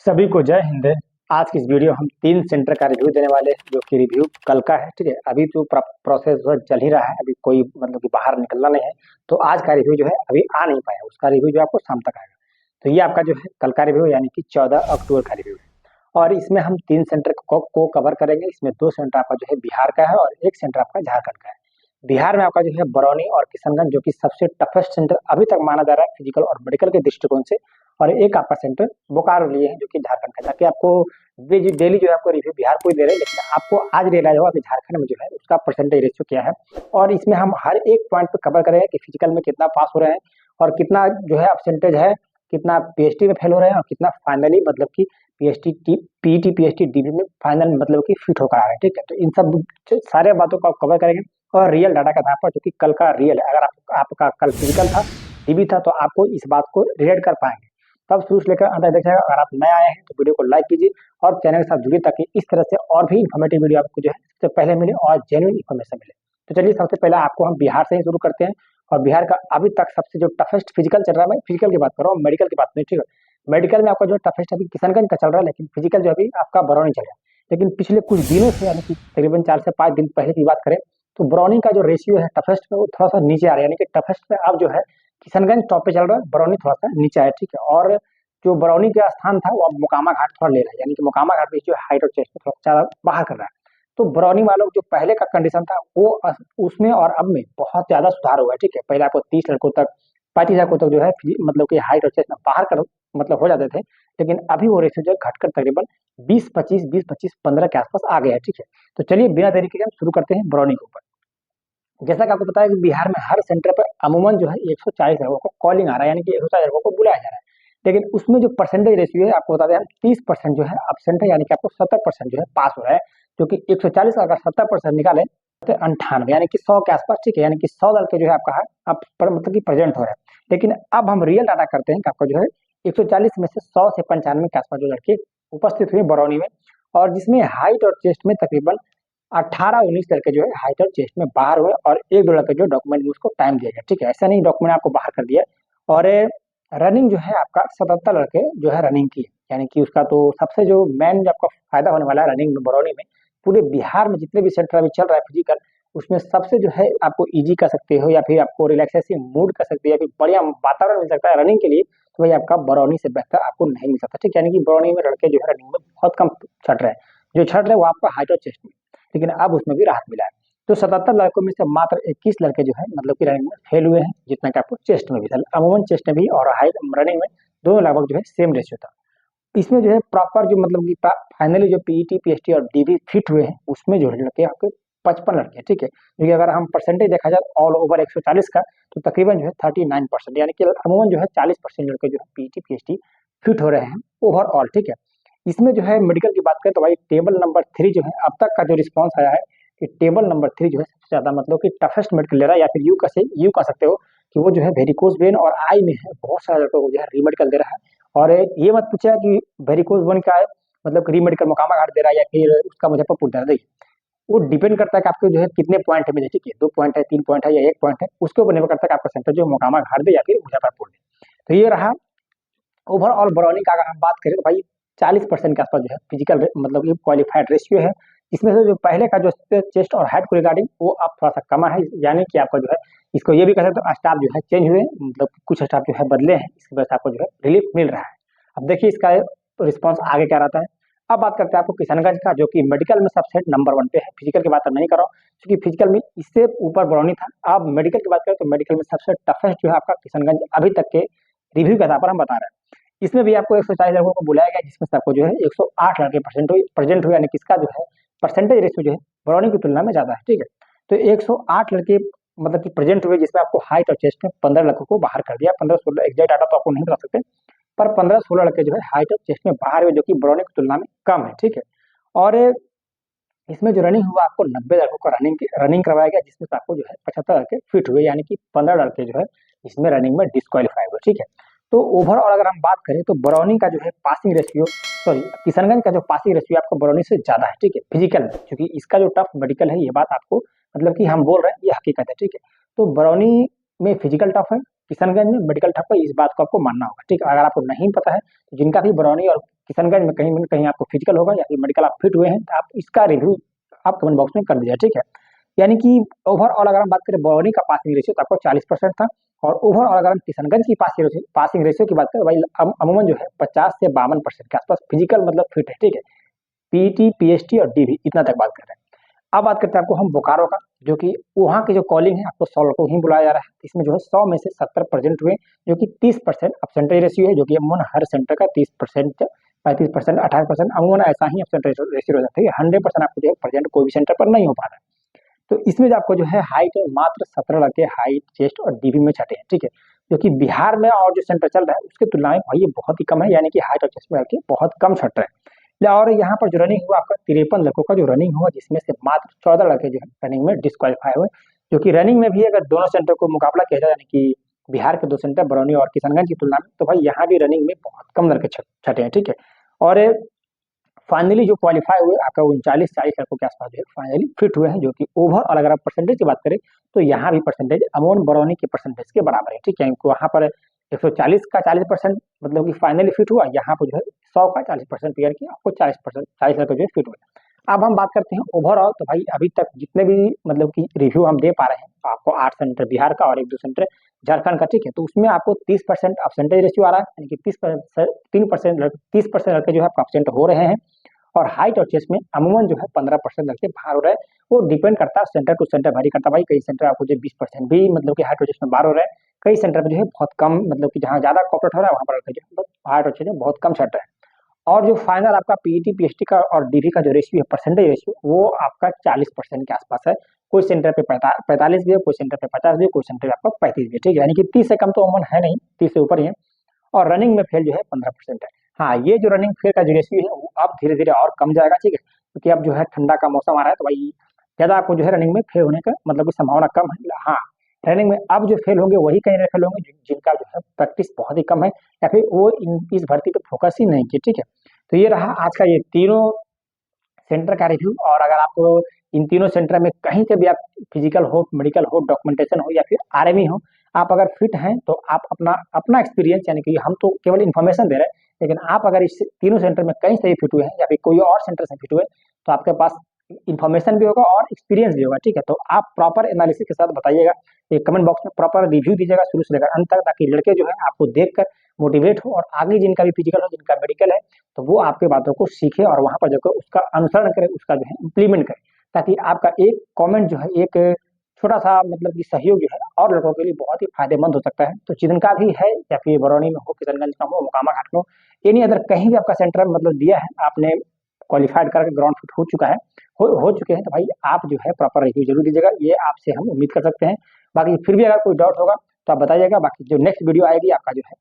सभी को जय हिंद। आज की इस वीडियो हम 3 सेंटर का रिव्यू देने वाले हैं, जो कि रिव्यू कल का है। ठीक है, अभी तो प्रोसेस चल ही रहा है, अभी कोई मतलब कि बाहर निकलना नहीं है। तो आज का रिव्यू जो है अभी आ नहीं पाया, उसका रिव्यू जो आपको शाम तक आएगा। तो ये आपका जो है कल का रिव्यू, यानी कि 14 अक्टूबर का रिव्यू है। और इसमें हम 3 सेंटर को कवर करेंगे। इसमें 2 सेंटर आपका जो है बिहार का है और 1 सेंटर आपका झारखंड का है। बिहार में आपका जो है बरौनी और किशनगंज, जो कि सबसे टफेस्ट सेंटर अभी तक माना जा रहा है फिजिकल और मेडिकल के दृष्टिकोण से। और एक आपका सेंटर बोकारो लिए है, जो कि झारखंड का। ताकि आपको डेली जो है आपको रिव्यू बिहार को ही दे रहे हैं, लेकिन आपको आज रियलाइज होगा कि झारखंड में जो है उसका परसेंटेज रेशियो क्या है। और इसमें हम हर एक पॉइंट पे कवर करेंगे कि फिजिकल में कितना पास हो रहे हैं और कितना जो है परसेंटेज है, कितना पीएचडी में फेल हो रहे हैं और कितना फाइनली मतलब कि पीएचडी पीईटी पीएचडी डीबी में फाइनल मतलब कि फिट होकर आ रहे हैं। ठीक है, तो इन सब सारे बातों को आप कवर करेंगे और रियल डाटा के आधार पर, जो कि कल का रियल है। अगर आपका कल फिजिकल था, डीबी था, तो आपको इस बात को रिलेट कर पाएंगे। तब शुरू से लेकर अंत तक देखिएगा। अगर आप नए आए हैं तो वीडियो को लाइक कीजिए और चैनल के साथ जुड़िए, ताकि इस तरह से और भी इन्फॉर्मेटिव वीडियो आपको जो है सबसे पहले मिले और जेन्युइन इन्फॉर्मेशन मिले। तो चलिए, सबसे पहले आपको हम बिहार से ही शुरू करते हैं। और बिहार का अभी तक सबसे जो टफेस्ट फिजिकल चल रहा है, मैं फिजिकल की बात कर रहा हूँ, मेडिकल की बात नहीं। ठीक है, मेडिकल में आपका जो टफेस्ट अभी किशनगंज का चल रहा है, लेकिन फिजिकल जो अभी आपका बरौनी चल रहा है। लेकिन पिछले कुछ दिनों से, यानी कि तकरीबन 4 से 5 दिन पहले की बात करें, तो बरौनी का जो रेशियो है टफेस्ट में, वो थोड़ा सा नीचे आ रहा है। यानी कि टफेस्ट में अब जो है किशनगंज टॉप पे चल रहा है, बरौनी थोड़ा सा नीचे आया। ठीक है, और जो बरौनी का स्थान था वो अब मोकामा घाट थोड़ा ले रहा है। यानी कि मोकामा घाट भी जो हाइट और चेस्ट में थोड़ा ज्यादा बाहर कर रहा है। तो बरौनी वालों जो पहले का कंडीशन था, वो उसमें और अब में बहुत ज्यादा सुधार हुआ है। ठीक है, पहले आपको 30 लड़कों तक 35 लड़कों तक जो है मतलब कि हाइट और चेस्ट में बाहर कर मतलब हो जाते थे। लेकिन अभी वो रेशियो जो है घटकर तकरीबन 20-25 के आसपास आ गया है। ठीक है, तो चलिए बिना देरी के हम शुरू करते हैं बरौनी के ऊपर। जैसा कि आपको पता है कि बिहार में हर सेंटर पर अमूमन जो है 140 लड़कों को कॉलिंग आ रहा है, यानी कि 140 लड़कों को बुलाया जा रहा है। लेकिन उसमें जो परसेंटेज रेशियो है आपको बता दें हम, 30% जो है अपसेंट है, यानी कि आपको 70% जो है पास हो रहा है। जो कि 140 का अगर 70% निकाले तो 98, यानी कि 100 के आसपास। ठीक है, यानी कि 100 लड़के जो है आपका है आप पर मतलब कि प्रेजेंट हो रहे हैं। लेकिन अब हम रियल डाटा करते हैं कि आपका जो है 140 में से 100 से 95 के आसपास जो लड़के उपस्थित हुए बरौनी में। और जिसमें हाइट और चेस्ट में तकरीबन 18-19 लड़के जो है हाइट और चेस्ट में बाहर हुए, और 1-2 लड़के जो डॉक्यूमेंट में उसको टाइम दिया गया। ठीक है, ऐसा नहीं डॉक्यूमेंट आपको बाहर कर दिया। और रनिंग जो है आपका 77 लड़के जो है रनिंग की है। यानी कि उसका तो सबसे जो मेन जो आपका फायदा होने वाला है रनिंग में बरौनी में, पूरे बिहार में जितने भी सेंटर अभी चल रहा है फिजिकल, उसमें सबसे जो है आपको इजी कर सकते हो, या फिर आपको रिलैक्सेसिंग मूड कर सकते हो, या फिर बढ़िया वातावरण मिल सकता है रनिंग के लिए, तो भाई आपका बरौनी से बेहतर आपको नहीं मिल सकता। ठीक है, यानी कि बरौनी में लड़के जो है रनिंग में बहुत कम छट रहे हैं। जो छट रहे हैं वो आपका हाइट और चेस्ट में, लेकिन अब उसमें भी राहत मिला है। तो 77 लड़कों में से मात्र 21 लड़के जो है मतलब कि रनिंग में फेल हुए हैं, जितना कि आपको चेस्ट में भी था। अमूमन चेस्ट में भी और हाइट रनिंग में दोनों लगभग जो है सेम रेशियो था। इसमें जो है प्रॉपर जो मतलब कि फाइनली जो पीईटी पीएचडी और डीबी फिट हुए हैं, उसमें जो लड़के आपके 55 लड़के हैं। ठीक है, क्योंकि अगर हम परसेंटेज देखा जाए ऑल ओवर 140 का, तो तकरीबन जो है 39%, यानी कि अमूमन जो है 40% लड़के जो है पीईटी पीएचडी फिट हो रहे हैं ओवरऑल। ठीक है, इसमें जो है मेडिकल की बात करें तो भाई टेबल नंबर 3 जो है अब तक का जो रिस्पॉन्स आया है, कि टेबल नंबर 3 जो है सबसे ज्यादा मतलब कि टफेस्ट मेडिकल ले रहा है, या फिर यू कह सकते हो कि वो जो है वेरिकोज वेन और आई में है बहुत सारे लड़कों को जो है रीमेडिकल दे रहा है। और ये मत पूछिए कि वेरिकोज वेन का है मतलब रीमेडिकल मोकामा घाट दे रहा है या फिर उसका मुजफ्फरपुर दे रहा है। देखिए, वो डिपेंड करता है कि आपके जो है कितने पॉइंट है मिले। ठीक है, 2 पॉइंट है, 3 पॉइंट है या 1 पॉइंट है, उसके ऊपर निर्भर करता है कि आपका सेंटर जो मोकामा घाट दे या फिर मुजफ्फरपुर दे। तो ये रहा ओवरऑल बरौनी का। अगर हम बात करें तो भाई 40% के आसपास जो है फिजिकल मतलब ये क्वालिफाइड रेशियो है। इसमें से जो पहले का जो चेस्ट और हाइट को रिगार्डिंग वो अब थोड़ा सा कमा है, यानी कि आपका जो है इसको ये भी कह सकते हो स्टाफ जो है चेंज हुए, मतलब कुछ स्टाफ जो है बदले हैं, इसकी वजह से आपको जो है रिलीफ मिल रहा है। अब देखिए इसका रिस्पॉन्स आगे क्या रहता है। अब बात करते हैं आपको किशनगंज का, जो कि मेडिकल में सबसेट नंबर 1 पे है। फिजिकल की बात अब नहीं कर रहा हूँ, क्योंकि फिजिकल में इससे ऊपर बरौनी था। अब मेडिकल की बात करें तो मेडिकल में सबसे टफेस्ट जो है आपका किशनगंज अभी तक के रिव्यू के आधार पर हम बता रहे हैं। इसमें भी आपको 140 लड़कों को बुलाया गया, जिसमें से आपको जो है 108 लड़के प्रेजेंट हुए, यानी कि इसका जो है परसेंटेज रेशियो जो है बरौनी की तुलना में ज्यादा है। ठीक है, तो 108 लड़के मतलब कि प्रेजेंट हुए, जिसमें आपको हाइट और चेस्ट में 15 लड़कों को बाहर कर दिया। 15-16 एग्जैक्ट डाटा तो आपको नहीं बता सकते, पर 15-16 लड़के जो है हाइट और चेस्ट में बाहर हुए, जो कि बरौनी की तुलना में कम है। ठीक है, और इसमें जो रनिंग हुआ आपको 90 लड़कों का रनिंग करवाया गया, जिसमें से आपको जो है 75 लड़के फिट हुए, यानी कि 15 लड़के जो है इसमें रनिंग में डिस्क्वालीफाई हुए। ठीक है, तो ओवरऑल अगर हम बात करें तो बरौनी का जो है पासिंग रेशियो, सॉरी किशनगंज का जो पासिंग रेशियो आपको बरौनी से ज्यादा है। ठीक है, फिजिकल में, क्योंकि इसका जो टफ मेडिकल है, ये बात आपको मतलब कि हम बोल रहे हैं ये हकीकत है। ठीक है, तो बरौनी में फिजिकल टफ है, किशनगंज में मेडिकल टफ है, इस बात को आपको मानना होगा। ठीक है, अगर आपको नहीं पता है तो जिनका भी बरौनी और किशनगंज में कहीं न कहीं आपको फिजिकल होगा या फिर मेडिकल आप फिट हुए हैं, तो आप इसका रिव्यू आप कमेंट बॉक्स में कर दीजिए, ठीक है। यानी कि ओवरऑल अगर हम बात करें बॉडी का पासिंग रेशियो तो आपको 40% था, और ओवरऑल अगर हम किशनगंज की पासिंग रेशियो की बात करें भाई अमूमन जो है 50 से 52% के आसपास फिजिकल मतलब फिट है, ठीक है। पीटी, पीएचटी और डीवी इतना तक बात कर रहे हैं। अब बात करते हैं आपको हम बोकारो का, जो कि वहाँ की जो कॉलिंग है आपको 100 को ही बुलाया जा रहा है। इसमें जो है 100 में से 70% हुए, जो कि 30% अपसेंटेज रेशियो है, जो कि अमूमन हर सेंटर का 30%, 35%, 18% अमूमन ऐसा ही अपसेंटेज रेशियो रहता है। 100% आपको जो है प्रेजेंट कोई भी सेंटर पर नहीं हो पा रहा है। तो इसमें जो आपको जो है हाइट मात्र 17 लड़के हाइट, चेस्ट और डीबी में छठे हैं, ठीक है। जो कि बिहार में और जो सेंटर चल रहा है उसके तुलना में भाई ये बहुत ही कम है, यानी कि हाइट और चेस्ट में लड़के बहुत कम छट रहे हैं। और यहाँ पर जो रनिंग हुआ आपका 53 लड़कों का जो रनिंग हुआ, जिसमें से मात्र 14 लड़के जो है रनिंग में डिस्क्वालीफाई हुए। जो कि रनिंग में भी अगर दोनों सेंटर को मुकाबला किया जाए, यानी कि बिहार के दो सेंटर बरौनी और किशनगंज की तुलना में, तो भाई यहाँ भी रनिंग में बहुत कम लड़के छटे हैं, ठीक है। और फाइनली जो क्वालिफाई हुए आपका 39-40 लड़कों के आसपास जो है फाइनली फिट हुए हैं, जो कि ओवरऑल अगर आप परसेंटेज की बात करें तो यहाँ भी परसेंटेज अमोन बरौनी के परसेंटेज के बराबर है, ठीक है। वहाँ पर 140 का 40% मतलब कि फाइनली फिट हुआ, यहाँ पर जो है 100 का 40% क्लियर किया, आपको 40 लड़के जो है फिट हुए। अब हम बात करते हैं ओवरऑल, तो भाई अभी तक जितने भी मतलब कि रिव्यू हम दे पा रहे हैं, तो आपको 8 सेंटर बिहार का और 1-2 सेंटर झारखंड का, ठीक है। तो उसमें आपको 30% अपसेंटेज रेशियो आ रहा है, यानी कि 30% लड़के जो है आपका अपसेंट हो रहे हैं। और हाइट और चेस्ट में अमूमन जो है 15% लड़के बाहर हो रहे हैं। वो डिपेंड करता है सेंटर टू सेंटर वेरी करता है भाई। कई सेंटर आपको जो 20% भी मतलब कि हाइट और चेस्ट में बाहर हो रहा है, कई सेंटर पे जो है बहुत कम, मतलब कि जहाँ ज्यादा कॉपरेट हो रहा है वहाँ पर लड़के जो है हाइट और चेस्ट में बहुत कम छट रहे हैं। और जो फाइनल आपका पीईटी, पीएचटी का और डीवी का जो रेशियो है परसेंटेज रेशियो, वो आपका 40% के आसपास है। कोई सेंटर पे 45 भी है, कोई सेंटर पे 50 भी है, कोई सेंटर पे आपका 35 भी है, ठीक है। यानी कि 30 से कम तो अमूमन है नहीं, 30 से ऊपर ही है। और रनिंग में फेल जो है 15% है। हाँ, ये जो रनिंग फेल का जो रेशियो है वो अब धीरे धीरे और कम जाएगा, ठीक है। क्योंकि अब जो है ठंडा का मौसम आ रहा है, तो भाई ज्यादा आपको जो है रनिंग में फेल होने का मतलब की संभावना कम है। हाँ, रनिंग में अब जो फेल होंगे वही कहीं फेल होंगे जिनका जो है प्रैक्टिस बहुत ही कम है, या फिर वो इस भर्ती पे फोकस ही नहीं किए, ठीक है। तो ये रहा आज का ये तीनों सेंटर का रिव्यू। और अगर आपको इन तीनों सेंटर में कहीं से भी आप फिजिकल हो, मेडिकल हो, डॉक्यूमेंटेशन हो या फिर आरएमई हो, आप अगर फिट हैं तो आप अपना अपना एक्सपीरियंस, यानी कि हम तो केवल इन्फॉर्मेशन दे रहे हैं, लेकिन आप अगर इस तीनों सेंटर में कहीं से भी फिट हुए हैं या फिर कोई और सेंटर से फिट हुए, तो आपके पास इन्फॉर्मेशन भी होगा और एक्सपीरियंस भी होगा, ठीक है। तो आप प्रॉपर एनालिसिस के साथ बताइएगा, ये कमेंट बॉक्स में प्रॉपर रिव्यू दीजिएगा शुरू से लेकर अंत तक, ताकि लड़के जो है आपको देखकर मोटिवेट हो और आगे जिनका भी फिजिकल हो, जिनका मेडिकल है, तो वो आपके बातों को सीखे और वहां पर जाकर उसका अनुसरण करे, उसका जो है इम्प्लीमेंट करे, ताकि आपका एक कमेंट जो है, एक छोटा सा मतलब कि सहयोग जो है और लोगों के लिए बहुत ही फायदेमंद हो सकता है। तो चिदन का भी है, या फिर बरौनी में हो, किशनगंज का हो, मोकामा घाट में हो, एनी अदर कहीं भी आपका सेंटर मतलब दिया है, आपने क्वालिफाइड करके ग्राउंड फिट हो चुका है, हो चुके हैं, तो भाई आप जो है प्रॉपर रिव्यू जरूर दीजिएगा, ये आपसे हम उम्मीद कर सकते हैं। बाकी फिर भी अगर कोई डाउट होगा तो आप बताइएगा। बाकी जो नेक्स्ट वीडियो आएगी आपका जो है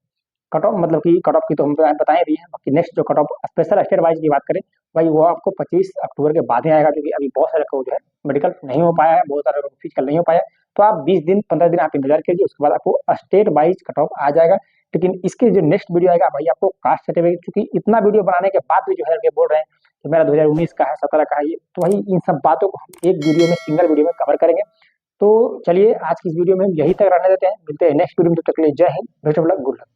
कट ऑफ, मतलब कि कट ऑफ की तो हम बताए भी हैं। बाकी नेक्स्ट जो cut off special state wise की बात करें, भाई वो आपको 25 अक्टूबर के बाद ही आएगा, क्योंकि अभी बहुत सारे को जो है मेडिकल नहीं हो पाया है, बहुत सारे लोग फिजिकल नहीं हो पाया। तो आप 20 दिन 15 दिन आप इंतजार कीजिए, उसके बाद आपको स्टेट वाइज कट ऑफ आ जाएगा। लेकिन इसके जो नेक्स्ट वीडियो आएगा भाई, आपको कास्ट सर्टिफिकेट, क्योंकि इतना वीडियो बनाने के बाद भी जो है बोल रहे हैं कि मेरा 2019 का है, 17 का है, ये तो भाई इन सब बातों को हम एक वीडियो में, सिंगल वीडियो में कवर करेंगे। तो चलिए आज की इस वीडियो में हम यही तक रहने देते हैं, मिलते हैं नेक्स्ट वीडियो में, तब तक के लिए जय Hind, best of luck, good luck.